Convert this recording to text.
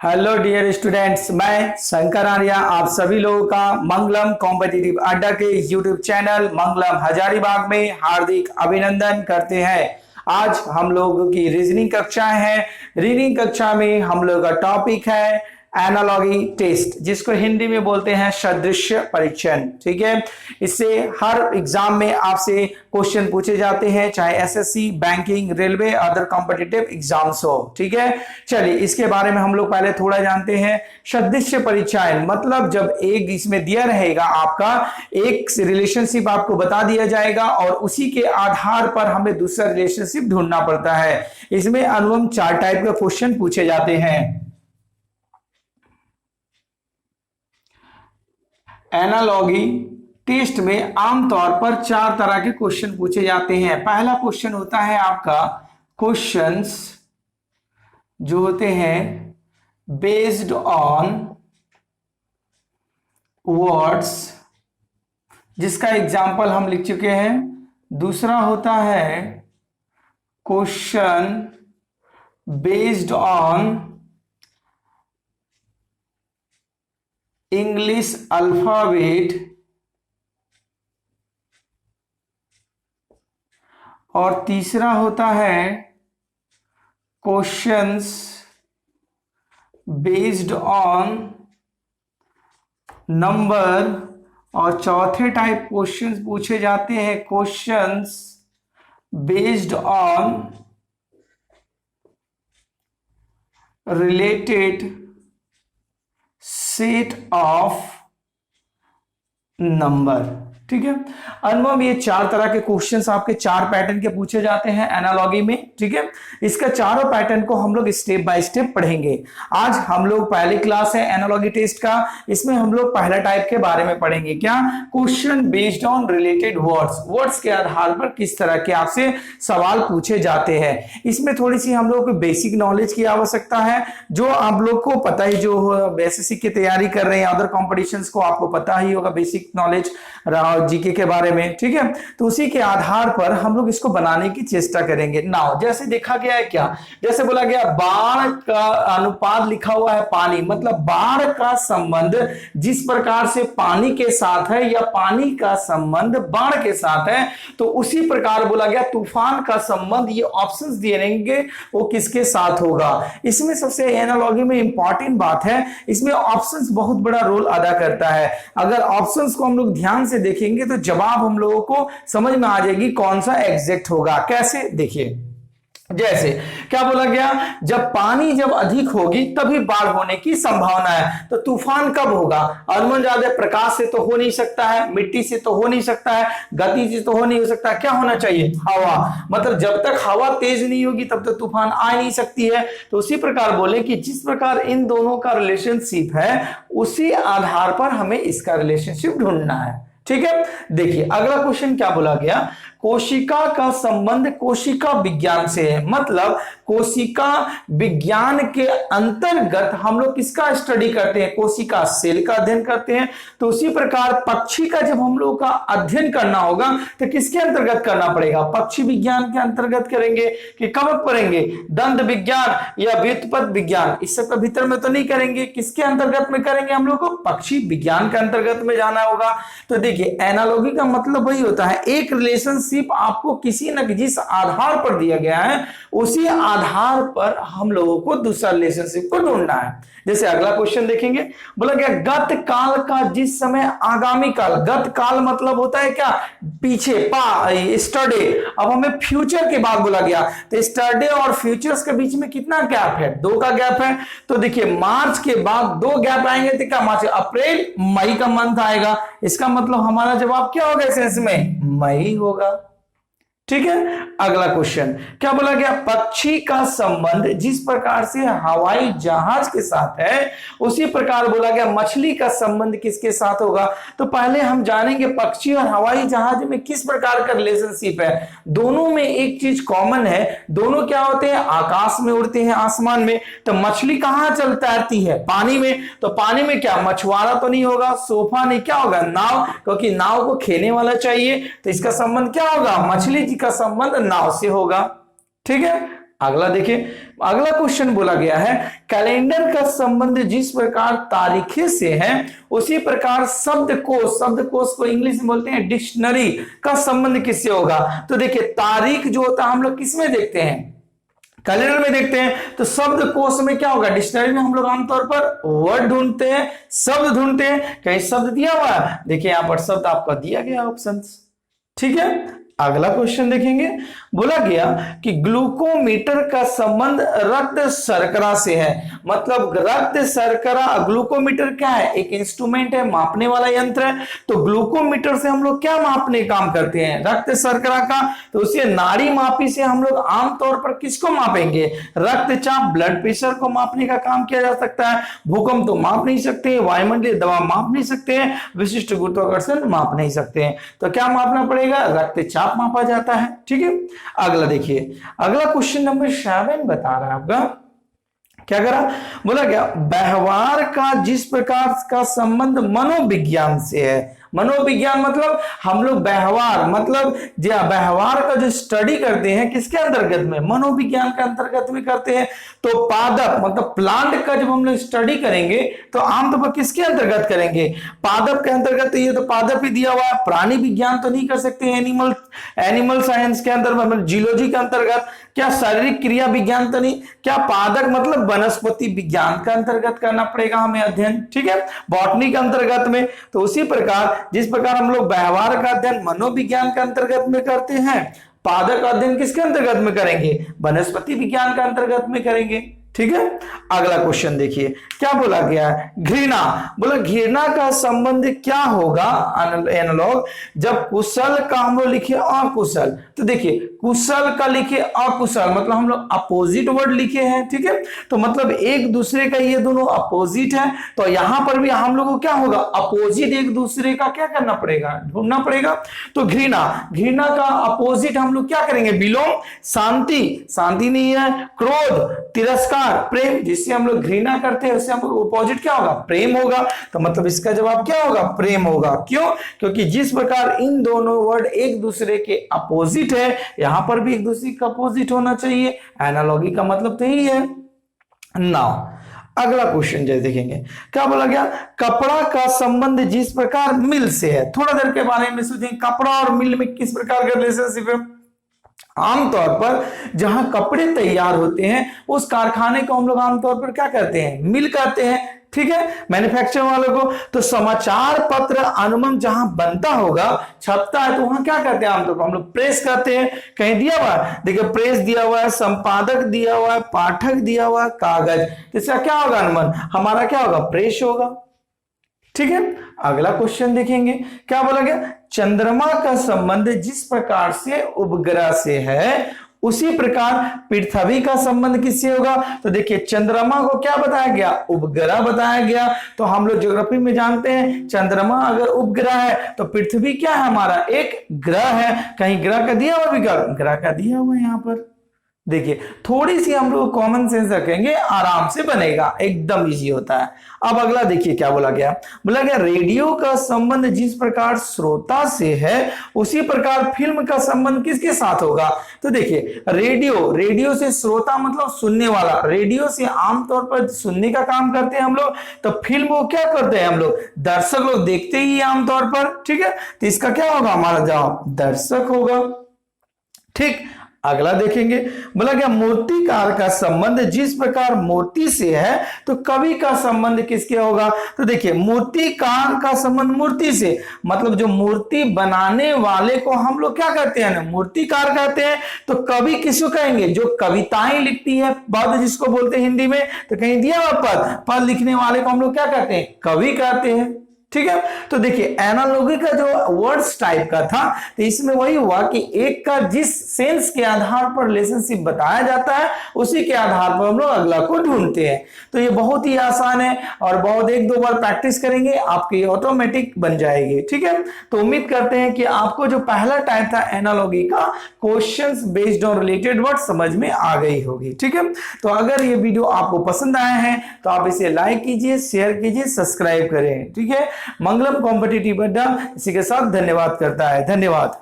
Hello dear students, मैं शंकर आर्या आप सभी लोगों का मंगलम कॉम्पिटिटिव अड्डा के यूट्यूब चैनल मंगलम हजारीबाग में हार्दिक अभिनंदन करते हैं। आज हम लोगों की रीजनिंग कक्षाएं हैं। रीजनिंग कक्षा में हम लोग का टॉपिक है एनालॉगी टेस्ट, जिसको हिंदी में बोलते हैं सदृश्य परीक्षण। ठीक है, इससे हर एग्जाम में आपसे क्वेश्चन पूछे जाते हैं, चाहे SSC, banking, railway, other competitive exams हो। ठीक है, चलिए इसके बारे में हम लोग पहले थोड़ा जानते हैं। सदृश्य परीक्षाएं मतलब जब एक इसमें दिया रहेगा, आपका एक रिलेशनशिप आपको बता दिया जाएगा और उसी के आधार पर हमें दूसरा रिलेशनशिप ढूंढना पड़ता है। इसमें अनुमान 4 टाइप के क्वेश्चन पूछे जाते हैं। एनालॉगी टेस्ट में आमतौर पर 4 तरह के क्वेश्चन पूछे जाते हैं। पहला क्वेश्चन होता है आपका क्वेश्चंस जो होते हैं बेस्ड ऑन वर्ड्स, जिसका एग्जाम्पल हम लिख चुके हैं। दूसरा होता है question based on English alphabet और तीसरा होता है क्वेश्चंस बेस्ड ऑन नंबर और चौथे टाइप क्वेश्चंस पूछे जाते हैं questions based on related set of number. ठीक है, अनुभव ये 4 तरह के क्वेश्चंस आपके 4 पैटर्न के पूछे जाते हैं एनालॉगी में। ठीक है, इसका चारों पैटर्न को हम लोग स्टेप बाय स्टेप पढ़ेंगे। आज हम लोग पहली क्लास है एनालॉगी टेस्ट का, इसमें हम लोग पहला टाइप के बारे में पढ़ेंगे। क्या? Question based on related words, words के आधार पर किस तरह के आपसे सवाल पूछे जाते हैं। इसमें थोड़ी सी हम लोग को बेसिक नॉलेज की आवश्यकता है, जो आप लोग को पता ही, जो एसएससी की तैयारी कर रहे हैं, अदर कॉम्पिटिशंस को आपको पता ही होगा बेसिक नॉलेज जीके के बारे में। ठीक है, तो उसी के आधार पर हम लोग इसको बनाने की चेष्टा करेंगे। नाउ जैसे देखा गया है, क्या जैसे बोला गया बाढ़ का अनुपात लिखा हुआ है पानी, मतलब बाढ़ का संबंध जिस प्रकार से पानी के साथ है या पानी का संबंध बाढ़ के साथ है, तो उसी प्रकार बोला गया तूफान का संबंध, ये ऑप्शंस दिए रहेंगे वो किसके साथ होगा। इसमें सबसे एनालॉगी में इंपॉर्टेंट बात है, इसमें ऑप्शंस बहुत बड़ा रोल अदा करता है। अगर ऑप्शंस को हम लोग ध्यान से देखेंगे तो जवाब हम लोगों को समझ में आ जाएगी कौन सा एग्जैक्ट होगा। कैसे? देखिए, जैसे क्या बोला गया, जब पानी जब अधिक होगी तभी बाढ़ होने की संभावना है। तो तूफान कब होगा? अनुमान ज्यादा प्रकाश से तो हो नहीं सकता है, मिट्टी से तो हो नहीं सकता है, गति से तो हो नहीं हो सकता। क्या होना चाहिए? हवा। मतलब जब तक हवा तेज नहीं होगी तब तक तूफान आ नहीं सकती है। तो उसी प्रकार बोले कि जिस प्रकार इन दोनों का रिलेशनशिप है, उसी आधार पर हमें इसका रिलेशनशिप ढूंढना है। ठीक है, देखिए अगला क्वेश्चन क्या बोला गया, कोशिका का संबंध कोशिका विज्ञान से है। मतलब कोशिका विज्ञान के अंतर्गत हम लोग किसका स्टडी करते हैं? कोशिका सेल का अध्ययन करते हैं। तो उसी प्रकार पक्षी का जब हम लोग का अध्ययन करना होगा तो किसके अंतर्गत करना पड़ेगा? पक्षी विज्ञान के अंतर्गत करेंगे कि कब करेंगे? दंत विज्ञान या व्युत्पत्ति विज्ञान, इस सब का भीतर में तो नहीं करेंगे। किसके अंतर्गत में करेंगे? हम लोग को पक्षी विज्ञान के अंतर्गत में जाना होगा। तो देखिए एनालॉगी का मतलब वही होता है, एक रिलेशनशिप आपको किसी न जिस आधार पर दिया गया है, उसी आधार पर हम लोगों को दूसरा रिलेशनशिप को ढूंढना है। जैसे अगला क्वेश्चन देखेंगे, बोला गया गत काल का जिस समय आगामी काल, गत काल मतलब होता है क्या? पीछे, स्टरडे। अब हमें फ्यूचर के बाद बोला गया, तो स्टरडे और फ्यूचर्स के बीच में कितना गैप है? 2 का गैप है। तो देखिए मार्च के बाद 2 गैप आएंगे तो क्या मार्च, अप्रैल, मई का मंथ आएगा। इसका मतलब हमारा जवाब क्या होगा? सेंस में मई होगा। ठीक है, अगला क्वेश्चन क्या बोला गया, पक्षी का संबंध जिस प्रकार से हवाई जहाज के साथ है, उसी प्रकार बोला गया मछली का संबंध किसके साथ होगा। तो पहले हम जानेंगे पक्षी और हवाई जहाज में किस प्रकार का रिलेशनशिप है। दोनों में एक चीज कॉमन है, दोनों क्या होते हैं? आकाश में उड़ते हैं, आसमान में। तो मछली कहां चल तैरती है? पानी में। तो पानी में क्या मछुआरा तो नहीं होगा, सोफा नहीं, क्या होगा? नाव, क्योंकि नाव को खेने वाला चाहिए। तो इसका संबंध क्या होगा? मछली का संबंध नाव से होगा। ठीक है, अगला देखिए, अगला क्वेश्चन बोला गया है कैलेंडर का संबंध जिस प्रकार तारीखें से है उसी प्रकार शब्दकोश को इंग्लिश में बोलते हैं डिक्शनरी का संबंध किससे होगा। तो देखिए तारीख जो होता है हम लोग किसमें देखते हैं, कैलेंडर में देखते हैं। तो शब्दकोश में क्या होगा, डिक्शनरी में हम लोग आमतौर पर वर्ड ढूंढते हैं, शब्द ढूंढते हैं। कहीं शब्द दिया हुआ है, देखिए यहां पर शब्द आपका दिया गया ऑप्शन, ठीक है। अगला क्वेश्चन देखेंगे, बोला गया कि ग्लूकोमीटर का संबंध रक्त शर्करा से है। मतलब रक्त शर्करा, ग्लूकोमीटर क्या है, एक इंस्ट्रूमेंट है, मापने वाला यंत्र है। तो ग्लूकोमीटर से हम लोग क्या मापने काम करते हैं, रक्त शर्करा का। तो उसे नाड़ी मापी से हम लोग आमतौर पर किसको मापेंगे, रक्तचाप, ब्लड प्रेशर को मापने का काम किया जा सकता है। भूकंप तो माप नहीं सकते, वायुमंडलीय दबाव माप नहीं सकते हैं, विशिष्ट गुरुत्वाकर्षण माप नहीं सकते हैं। तो क्या मापना पड़ेगा, रक्तचाप मापा जाता है, ठीक है। अगला देखिए, अगला क्वेश्चन नंबर 7 बता रहा है आपका, क्या करा, बोला गया व्यवहार का जिस प्रकार का संबंध मनोविज्ञान से है। मनोविज्ञान मतलब हम लोग व्यवहार, मतलब व्यवहार का जो स्टडी करते हैं किसके अंतर्गत में, मनोविज्ञान के अंतर्गत में करते हैं। तो पादप मतलब प्लांट का जब हम लोग स्टडी करेंगे तो आमतौर पर किसके अंतर्गत करेंगे, पादप के अंतर्गत। तो ये तो पादप ही दिया हुआ है, प्राणी विज्ञान तो नहीं कर सकते, एनिमल साइंस के अंतर्गत, जियोलॉजी के अंतर्गत, क्या शारीरिक क्रिया विज्ञान तो नहीं, क्या पादप मतलब वनस्पति विज्ञान का अंतर्गत करना पड़ेगा हमें अध्ययन, ठीक है, बॉटनी के अंतर्गत में। तो उसी प्रकार जिस प्रकार हम लोग व्यवहार का अध्ययन मनोविज्ञान के अंतर्गत में करते हैं, पादप का अध्ययन किसके अंतर्गत में करेंगे, वनस्पति विज्ञान के अंतर्गत में करेंगे, ठीक है। अगला क्वेश्चन देखिए, क्या बोला गया है, घृणा, बोला घृणा का संबंध क्या होगा एनालॉग जब कुशल का हम लोग लिखे अकुशल। तो देखिए कुशल का लिखे अकुशल मतलब हम लोग अपोजिट वर्ड लिखे हैं, ठीक है। तो मतलब एक दूसरे का ये दोनों अपोजिट है। तो यहां पर भी हम लोग को क्या होगा, अपोजिट एक दूसरे का क्या करना पड़ेगा, ढूंढना पड़ेगा। तो घृणा का अपोजिट हम लोग क्या करेंगे, विलोम, शांति नहीं है, क्रोध, तिरस्कार, प्रेम, जिससे हम लोग घृणा करते हैं उससे हम लोग अपोजिट क्या होगा, प्रेम होगा। तो मतलब इसका जवाब क्या होगा, प्रेम होगा। क्यों, क्योंकि जिस प्रकार इन दोनों वर्ड एक दूसरे के अपोजिट है, यहां पर भी एक दूसरे का अपोजिट होना चाहिए। एनालॉगी का मतलब तो यही है। नाउ अगला क्वेश्चन जैसे देखेंगे, क्या बोला गया, कपड़ा का संबंध जिस प्रकार मिल से है। थोड़ा देर के बारे में सोचें, कपड़ा और मिल में किस प्रकार का रिलेशनशिप है। आमतौर पर जहां कपड़े तैयार होते हैं उस कारखाने को हम लोग आमतौर पर क्या कहते हैं, मिल कहते हैं, ठीक है, मैन्युफैक्चरिंग वालों को। तो समाचार पत्र अनुमन जहां बनता होगा, छपता है, तो वहां क्या कहते हैं आमतौर पर हम लोग, प्रेस कहते हैं। कहीं दिया हुआ है, देखिए प्रेस दिया हुआ है, संपादक दिया हुआ है, पाठक दिया हुआ है, कागज, इसका क्या होगा अनुमान, हमारा क्या होगा, प्रेस होगा, ठीक है। अगला क्वेश्चन देखेंगे, क्या बोला गया, चंद्रमा का संबंध जिस प्रकार से उपग्रह से है उसी प्रकार पृथ्वी का संबंध किससे होगा। तो देखिए चंद्रमा को क्या बताया गया, उपग्रह बताया गया। तो हम लोग ज्योग्राफी में जानते हैं चंद्रमा अगर उपग्रह है तो पृथ्वी क्या है, हमारा एक ग्रह है। कहीं ग्रह का दिया हुआ विकल्प, ग्रह का दिया हुआ है यहाँ पर। देखिए थोड़ी सी हम लोग कॉमन सेंस रखेंगे, आराम से बनेगा, एकदम इजी होता है। अब अगला देखिए क्या बोला गया, बोला गया रेडियो का संबंध जिस प्रकार श्रोता से है उसी प्रकार फिल्म का संबंध किसके साथ होगा। तो देखिए रेडियो से श्रोता मतलब सुनने वाला, रेडियो से आमतौर पर सुनने का काम करते हैं हम लोग। तो फिल्म को क्या करते हैं हम लोग, दर्शक लोग देखते ही आमतौर पर, ठीक है। तो इसका क्या होगा, हमारा जवाब दर्शक होगा, ठीक। अगला देखेंगे, बोला क्या मूर्तिकार का संबंध जिस प्रकार मूर्ति से है तो कवि का संबंध किसके होगा। तो देखिए मूर्तिकार का संबंध मूर्ति से, मतलब जो मूर्ति बनाने वाले को हम लोग क्या कहते हैं ना, मूर्तिकार कहते हैं। तो कवि किसको कहेंगे, जो कविताएं लिखती है, पद जिसको बोलते हैं हिंदी में। तो कहीं दिया हुआ पद लिखने वाले को हम लोग क्या कहते हैं, कवि कहते हैं, ठीक है। तो देखिए एनालॉगी का जो वर्ड्स टाइप का था, तो इसमें वही हुआ कि एक का जिस सेंस के आधार पर रिलेशनशिप बताया जाता है उसी के आधार पर हम लोग अगला को ढूंढते हैं। तो ये बहुत ही आसान है और बहुत एक दो बार प्रैक्टिस करेंगे आपकी ऑटोमेटिक बन जाएगी, ठीक है। तो उम्मीद करते हैं कि आपको जो पहला टाइप था एनालॉगी का, questions based on related word समझ में आ गई होगी, ठीक है। तो अगर ये वीडियो आपको पसंद आया है तो आप इसे लाइक कीजिए, शेयर कीजिए, सब्सक्राइब करें, ठीक है। मंगलम कॉम्पिटिटिव अड्डा इसी के साथ धन्यवाद करता है, धन्यवाद।